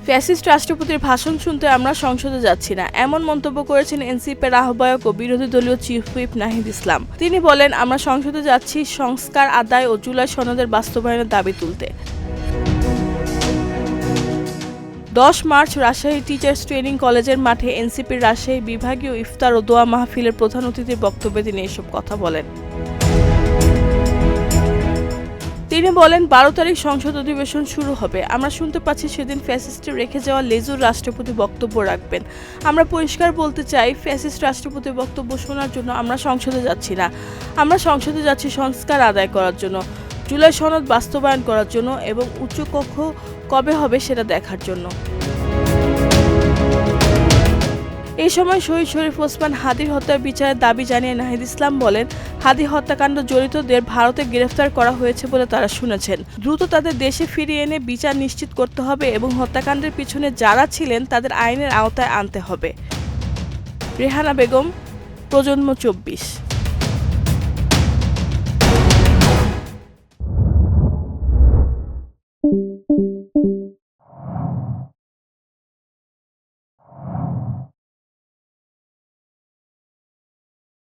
Fascist রাষ্ট্রপতির ভাষণ শুনতে আমরা সংসদে যাচ্ছি না, এমন মন্তব্য করেছেন এনসিপির আহ্বায়ক ও বিরোধী দলীয় চিফ হুইপ নাহিদ ইসলাম। তিনি বলেন, আমরা সংসদে যাচ্ছি সংস্কার আদায় ও জুলাই সনদের বাস্তবায়নের দাবি তুলতে। 10 মার্চ রাজশাহী টিচার্স ট্রেনিং কলেজের মাঠে এনসিপির রাজশাহী বিভাগীয় ইফতার ও দোয়া মাহফিলের প্রধান অতিথির বক্তব্যে তিনি এসব কথা বলেন। তিনি বলেন, 12 তারিখ সংসদ অধিবেশন শুরু হবে। আমরা শুনতে পাচ্ছি সেদিন ফ্যাসিস্টের রেখে যাওয়া লেজুর রাষ্ট্রপতি বক্তব্য রাখবেন। আমরা পরিষ্কার বলতে চাই, ফ্যাসিস্ট রাষ্ট্রপতির বক্তব্য শোনার জন্য আমরা সংসদে যাচ্ছি না। আমরা সংসদে যাচ্ছি সংস্কার আদায় করার জন্য, জুলাই সনদ বাস্তবায়ন করার জন্য এবং উচ্চকক্ষ কবে হবে সেটা দেখার জন্য। এই সময় শহীদ শরীফ ওসমান হাদীর হত্যার বিচারের দাবি জানিয়ে নাহিদ ইসলাম বলেন, হাদী হত্যাকাণ্ড জড়িতদের ভারতে গ্রেফতার করা হয়েছে বলে তারা শুনেছেন। দ্রুত তাদের দেশে ফিরিয়ে এনে বিচার নিশ্চিত করতে হবে এবং হত্যাকাণ্ডের পিছনে যারা ছিলেন তাদের আইনের আওতায় আনতে হবে। রেহানা বেগম, প্রজন্ম 24।